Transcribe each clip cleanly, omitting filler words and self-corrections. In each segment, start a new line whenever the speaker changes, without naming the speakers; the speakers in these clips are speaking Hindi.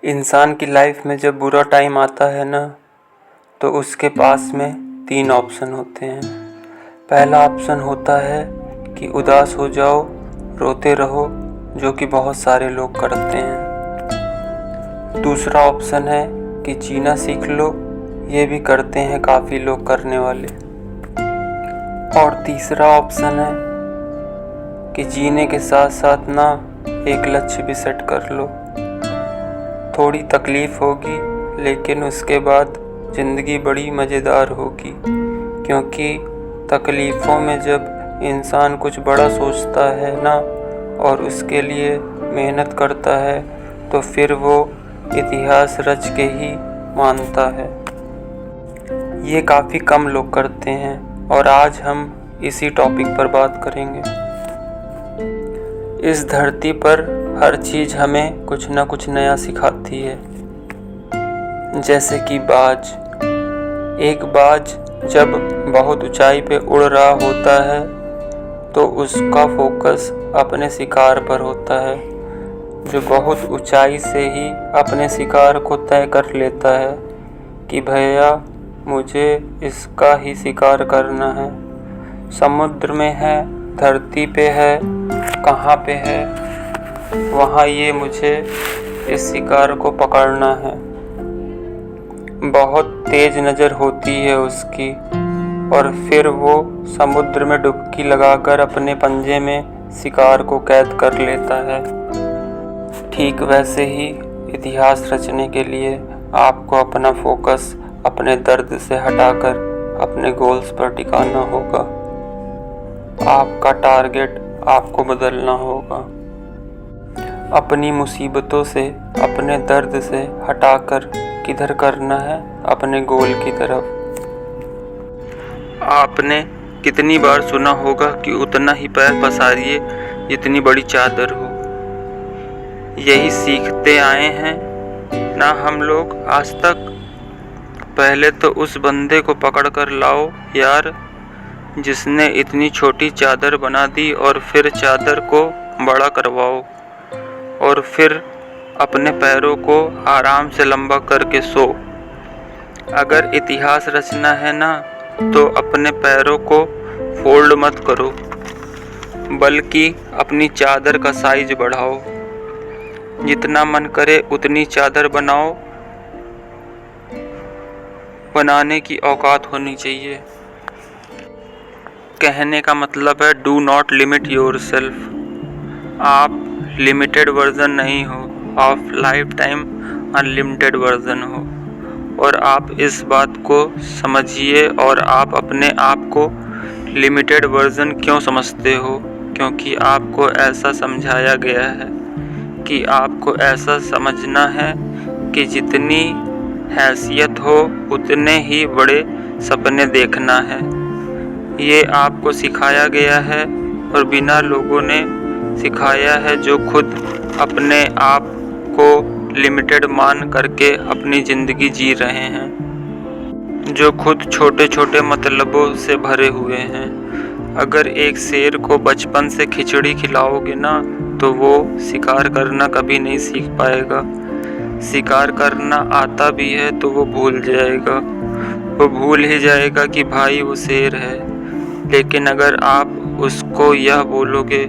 इंसान की लाइफ में जब बुरा टाइम आता है ना, तो उसके पास में 3 ऑप्शन होते हैं। पहला ऑप्शन होता है कि उदास हो जाओ, रोते रहो, जो कि बहुत सारे लोग करते हैं। दूसरा ऑप्शन है कि जीना सीख लो, ये भी करते हैं काफ़ी लोग करने वाले। और तीसरा ऑप्शन है कि जीने के साथ साथ ना एक लक्ष्य भी सेट कर लो। थोड़ी तकलीफ़ होगी, लेकिन उसके बाद ज़िंदगी बड़ी मज़ेदार होगी, क्योंकि तकलीफ़ों में जब इंसान कुछ बड़ा सोचता है ना और उसके लिए मेहनत करता है, तो फिर वो इतिहास रच के ही मानता है। ये काफ़ी कम लोग करते हैं और आज हम इसी टॉपिक पर बात करेंगे। इस धरती पर हर चीज़ हमें कुछ न कुछ नया सिखाती है। जैसे कि बाज। एक बाज जब बहुत ऊंचाई पे उड़ रहा होता है तो उसका फोकस अपने शिकार पर होता है, जो बहुत ऊंचाई से ही अपने शिकार को तय कर लेता है कि भैया मुझे इसका ही शिकार करना है। समुद्र में है, धरती पे है, कहाँ पे है, वहाँ ये मुझे इस शिकार को पकड़ना है। बहुत तेज नज़र होती है उसकी, और फिर वो समुद्र में डुबकी लगाकर अपने पंजे में शिकार को कैद कर लेता है। ठीक वैसे ही इतिहास रचने के लिए आपको अपना फोकस अपने दर्द से हटाकर अपने गोल्स पर टिकाना होगा। आपका टारगेट आपको बदलना होगा। अपनी मुसीबतों से, अपने दर्द से हटाकर किधर करना है? अपने गोल की तरफ। आपने कितनी बार सुना होगा कि उतना ही पैर पसारिए जितनी बड़ी चादर हो। यही सीखते आए हैं ना हम लोग आज तक। पहले तो उस बंदे को पकड़ कर लाओ यार, जिसने इतनी छोटी चादर बना दी, और फिर चादर को बड़ा करवाओ, और फिर अपने पैरों को आराम से लंबा करके सो। अगर इतिहास रचना है ना, तो अपने पैरों को फोल्ड मत करो, बल्कि अपनी चादर का साइज बढ़ाओ। जितना मन करे उतनी चादर बनाओ। बनाने की औकात होनी चाहिए। कहने का मतलब है डू नॉट लिमिट योरसेल्फ। आप लिमिटेड वर्जन नहीं हो, आप लाइफ टाइम अनलिमिटेड वर्जन हो। और आप इस बात को समझिए। और आप अपने आप को लिमिटेड वर्जन क्यों समझते हो? क्योंकि आपको ऐसा समझाया गया है कि आपको ऐसा समझना है कि जितनी हैसियत हो उतने ही बड़े सपने देखना है। ये आपको सिखाया गया है, और बिना लोगों ने सिखाया है जो खुद अपने आप को लिमिटेड मान करके अपनी ज़िंदगी जी रहे हैं, जो खुद छोटे छोटे मतलबों से भरे हुए हैं। अगर एक शेर को बचपन से खिचड़ी खिलाओगे ना, तो वो शिकार करना कभी नहीं सीख पाएगा। शिकार करना आता भी है तो वो भूल जाएगा। वो भूल ही जाएगा कि भाई वो शेर है। लेकिन अगर आप उसको यह बोलोगे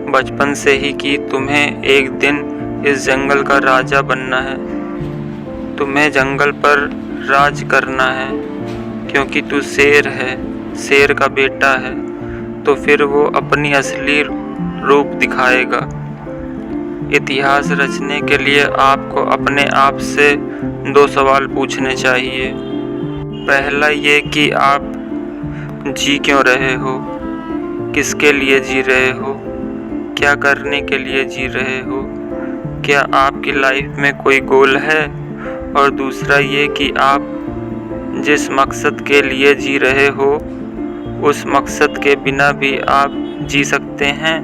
बचपन से ही कि तुम्हें एक दिन इस जंगल का राजा बनना है, तुम्हें जंगल पर राज करना है, क्योंकि तू शेर है, शेर का बेटा है, तो फिर वो अपनी असली रूप दिखाएगा। इतिहास रचने के लिए आपको अपने आप से 2 सवाल पूछने चाहिए। पहला ये कि आप जी क्यों रहे हो? किसके लिए जी रहे हो? क्या करने के लिए जी रहे हो? क्या आपकी लाइफ में कोई गोल है? और दूसरा ये कि आप जिस मकसद के लिए जी रहे हो, उस मकसद के बिना भी आप जी सकते हैं?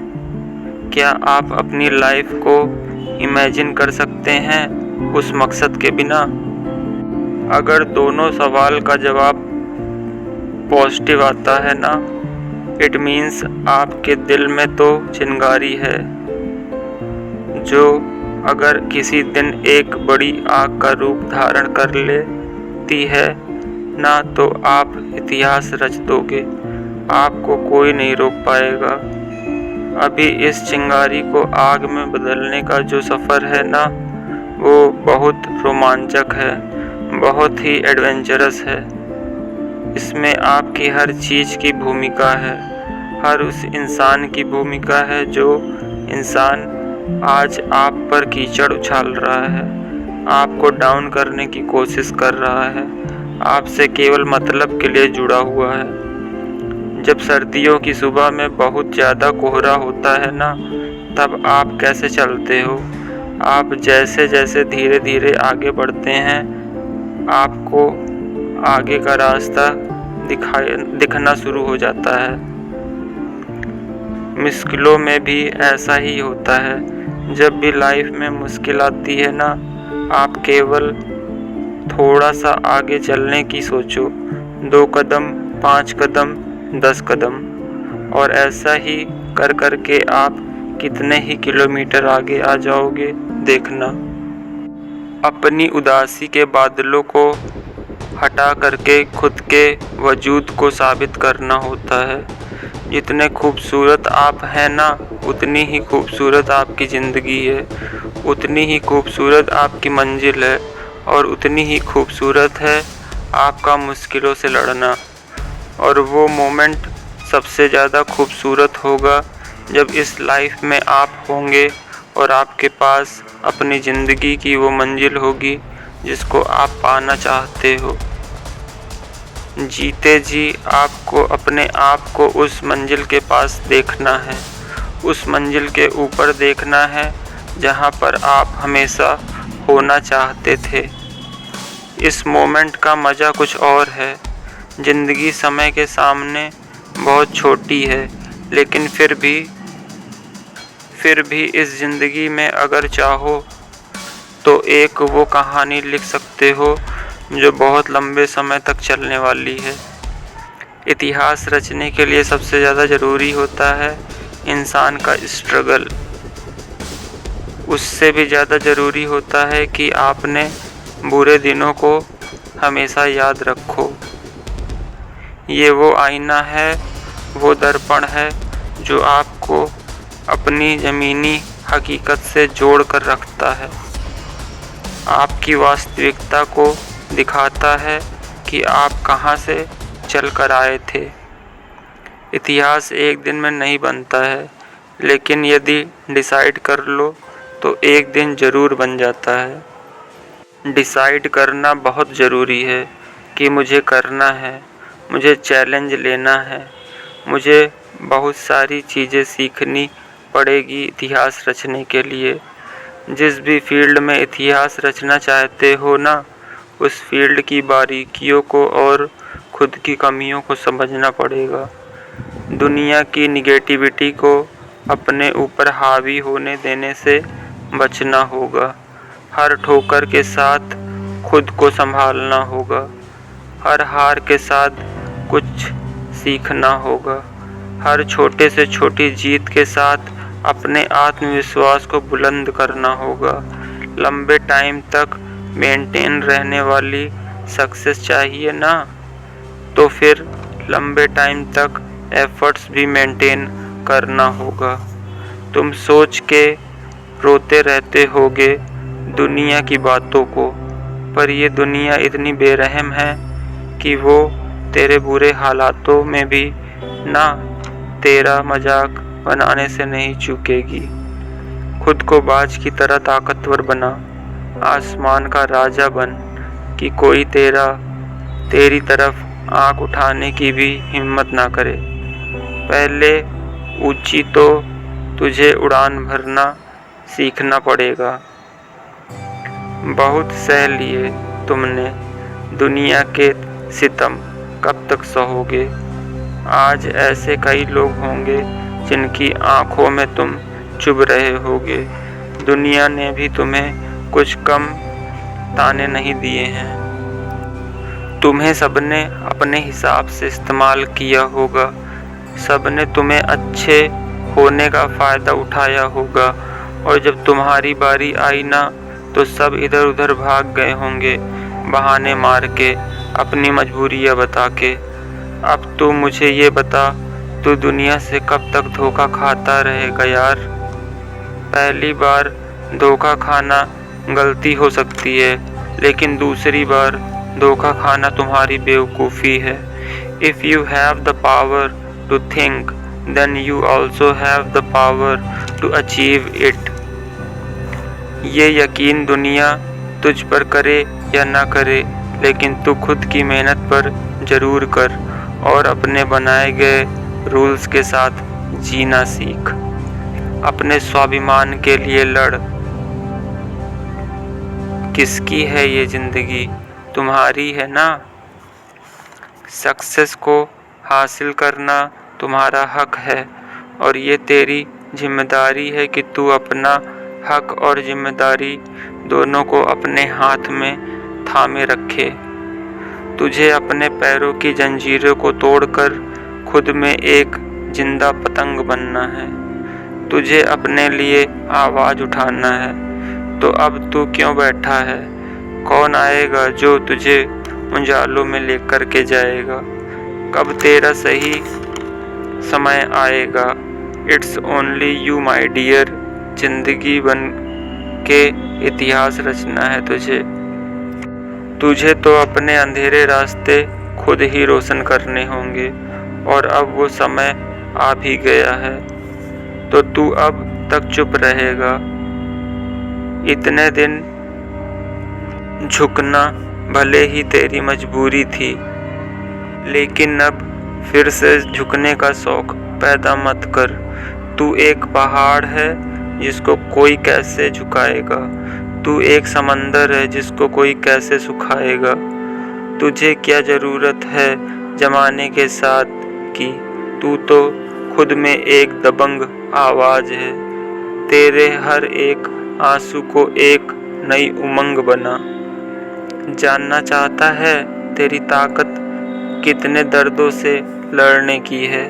क्या आप अपनी लाइफ को इमेजिन कर सकते हैं उस मकसद के बिना? अगर दोनों सवाल का जवाब पॉजिटिव आता है ना, इट मीन्स आपके दिल में तो चिंगारी है, जो अगर किसी दिन एक बड़ी आग का रूप धारण कर लेती है ना, तो आप इतिहास रच दोगे। आपको कोई नहीं रोक पाएगा। अभी इस चिंगारी को आग में बदलने का जो सफ़र है ना, वो बहुत रोमांचक है, बहुत ही एडवेंचरस है। इसमें आपकी हर चीज़ की भूमिका है, हर उस इंसान की भूमिका है जो इंसान आज आप पर कीचड़ उछाल रहा है, आपको डाउन करने की कोशिश कर रहा है, आपसे केवल मतलब के लिए जुड़ा हुआ है। जब सर्दियों की सुबह में बहुत ज़्यादा कोहरा होता है ना, तब आप कैसे चलते हो? आप जैसे जैसे धीरे धीरे आगे बढ़ते हैं, आपको आगे का रास्ता दिखना शुरू हो जाता है। मुश्किलों में भी ऐसा ही होता है। जब भी लाइफ में मुश्किल आती है ना, आप केवल थोड़ा सा आगे चलने की सोचो, 2 कदम, 5 कदम, 10 कदम, और ऐसा ही कर कर के आप कितने ही किलोमीटर आगे आ जाओगे, देखना। अपनी उदासी के बादलों को हटा करके खुद के वजूद को साबित करना होता है। जितने खूबसूरत आप हैं ना, उतनी ही खूबसूरत आपकी ज़िंदगी है, उतनी ही खूबसूरत आपकी मंजिल है, और उतनी ही खूबसूरत है आपका मुश्किलों से लड़ना। और वो मोमेंट सबसे ज़्यादा खूबसूरत होगा जब इस लाइफ में आप होंगे और आपके पास अपनी ज़िंदगी की वो मंजिल होगी जिसको आप पाना चाहते हो। जीते जी आपको अपने आप को उस मंजिल के पास देखना है, उस मंजिल के ऊपर देखना है जहाँ पर आप हमेशा होना चाहते थे। इस मोमेंट का मज़ा कुछ और है। ज़िंदगी समय के सामने बहुत छोटी है, लेकिन फिर भी इस ज़िंदगी में अगर चाहो तो एक वो कहानी लिख सकते हो जो बहुत लंबे समय तक चलने वाली है। इतिहास रचने के लिए सबसे ज़्यादा ज़रूरी होता है इंसान का स्ट्रगल। उससे भी ज़्यादा ज़रूरी होता है कि आपने बुरे दिनों को हमेशा याद रखो। ये वो आईना है, वो दर्पण है जो आपको अपनी ज़मीनी हकीकत से जोड़ कर रखता है, आपकी वास्तविकता को दिखाता है कि आप कहाँ से चल कर आए थे। इतिहास एक दिन में नहीं बनता है, लेकिन यदि डिसाइड कर लो तो एक दिन ज़रूर बन जाता है। डिसाइड करना बहुत ज़रूरी है कि मुझे करना है, मुझे चैलेंज लेना है, मुझे बहुत सारी चीज़ें सीखनी पड़ेगी इतिहास रचने के लिए। जिस भी फील्ड में इतिहास रचना चाहते हो ना, उस फील्ड की बारीकियों को और खुद की कमियों को समझना पड़ेगा। दुनिया की निगेटिविटी को अपने ऊपर हावी होने देने से बचना होगा। हर ठोकर के साथ खुद को संभालना होगा। हर हार के साथ कुछ सीखना होगा। हर छोटे से छोटी जीत के साथ अपने आत्मविश्वास को बुलंद करना होगा। लंबे टाइम तक मेंटेन रहने वाली सक्सेस चाहिए ना, तो फिर लंबे टाइम तक एफर्ट्स भी मेंटेन करना होगा। तुम सोच के रोते रहते होगे दुनिया की बातों को, पर ये दुनिया इतनी बेरहम है कि वो तेरे बुरे हालातों में भी ना तेरा मजाक बनाने से नहीं चूकेगी। खुद को बाज की तरह ताकतवर बना, आसमान का राजा बन कि कोई तेरी तरफ आँख उठाने की भी हिम्मत ना करे। पहले ऊंची तो तुझे उड़ान भरना सीखना पड़ेगा। बहुत सह लिए तुमने दुनिया के सितम, कब तक सहोगे? आज ऐसे कई लोग होंगे जिनकी आँखों में तुम चुभ रहे होगे। दुनिया ने भी तुम्हें कुछ कम ताने नहीं दिए हैं। तुम्हें सबने अपने हिसाब से इस्तेमाल किया होगा। सबने तुम्हें अच्छे होने का फ़ायदा उठाया होगा और जब तुम्हारी बारी आई ना तो सब इधर उधर भाग गए होंगे बहाने मार के, अपनी मजबूरियाँ बता के। अब तू मुझे ये बता, तू दुनिया से कब तक धोखा खाता रहेगा यार? पहली बार धोखा खाना गलती हो सकती है, लेकिन दूसरी बार धोखा खाना तुम्हारी बेवकूफ़ी है। If you have the power to think, then you also have the power to achieve it. ये यकीन दुनिया तुझ पर करे या ना करे, लेकिन तू खुद की मेहनत पर ज़रूर कर और अपने बनाए गए रूल्स के साथ जीना सीख। अपने स्वाभिमान के लिए लड़। किसकी है ये ज़िंदगी? तुम्हारी है ना? सक्सेस को हासिल करना तुम्हारा हक है और ये तेरी जिम्मेदारी है कि तू अपना हक और जिम्मेदारी दोनों को अपने हाथ में थामे रखे। तुझे अपने पैरों की जंजीरों को तोड़कर खुद में एक जिंदा पतंग बनना है। तुझे अपने लिए आवाज़ उठाना है। तो अब तू क्यों बैठा है? कौन आएगा जो तुझे उजालों में लेकर के जाएगा? कब तेरा सही समय आएगा? It's only you my dear. जिंदगी बन के इतिहास रचना है तुझे तो अपने अंधेरे रास्ते खुद ही रोशन करने होंगे और अब वो समय आ भी गया है। तो तू अब तक चुप रहेगा? इतने दिन झुकना भले ही तेरी मजबूरी थी, लेकिन अब फिर से झुकने का शौक पैदा मत कर। तू एक पहाड़ है जिसको कोई कैसे झुकाएगा। तू एक समंदर है जिसको कोई कैसे सुखाएगा। तुझे क्या ज़रूरत है जमाने के साथ की? तू तो खुद में एक दबंग आवाज़ है। तेरे हर एक आंसू को एक नई उमंग बना। जानना चाहता है तेरी ताकत कितने दर्दों से लड़ने की है?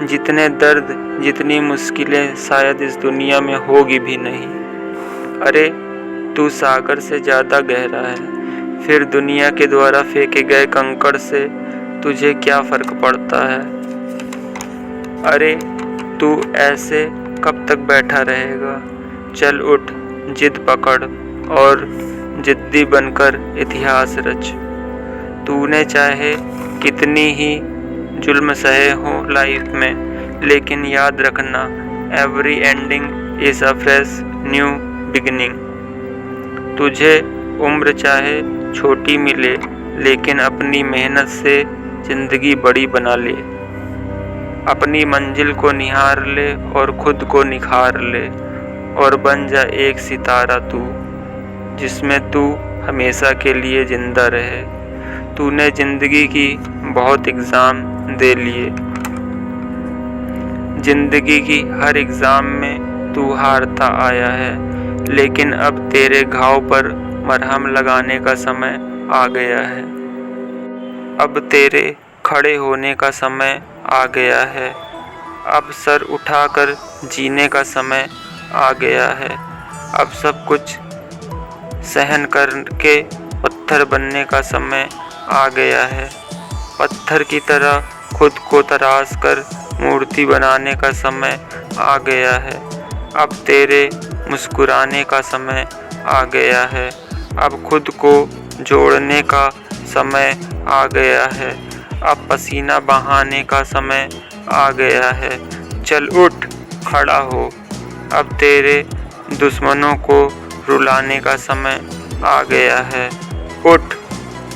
जितने दर्द, जितनी मुश्किलें शायद इस दुनिया में होगी भी नहीं। अरे तू सागर से ज़्यादा गहरा है। फिर दुनिया के द्वारा फेंके गए कंकड़ से तुझे क्या फ़र्क पड़ता है? अरे तू ऐसे कब तक बैठा रहेगा? चल उठ, जिद पकड़ और जिद्दी बनकर इतिहास रच। तूने चाहे कितनी ही जुल्म सहे हो लाइफ में, लेकिन याद रखना, every ending is a fresh new beginning. तुझे उम्र चाहे छोटी मिले, लेकिन अपनी मेहनत से ज़िंदगी बड़ी बना ले। अपनी मंजिल को निहार ले और खुद को निखार ले और बन जा एक सितारा तू, जिसमें तू हमेशा के लिए जिंदा रहे। तूने ज़िंदगी की बहुत एग्ज़ाम दे लिए। ज़िंदगी की हर एग्ज़ाम में तू हारता आया है, लेकिन अब तेरे घाव पर मरहम लगाने का समय आ गया है। अब तेरे खड़े होने का समय आ गया है। अब सर उठाकर जीने का समय आ गया है। अब सब कुछ सहन करके पत्थर बनने का समय आ गया है। पत्थर की तरह खुद को तराश कर मूर्ति बनाने का समय आ गया है। अब तेरे मुस्कुराने का समय आ गया है। अब खुद को जोड़ने का समय आ गया है। अब पसीना बहाने का समय आ गया है। चल उठ, खड़ा हो। अब तेरे दुश्मनों को रुलाने का समय आ गया है। उठ,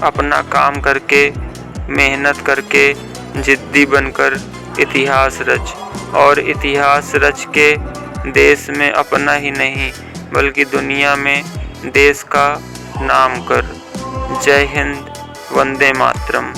अपना काम करके, मेहनत करके, जिद्दी बनकर इतिहास रच और इतिहास रच के देश में अपना ही नहीं बल्कि दुनिया में देश का नाम कर। जय हिंद, वंदे मातरम।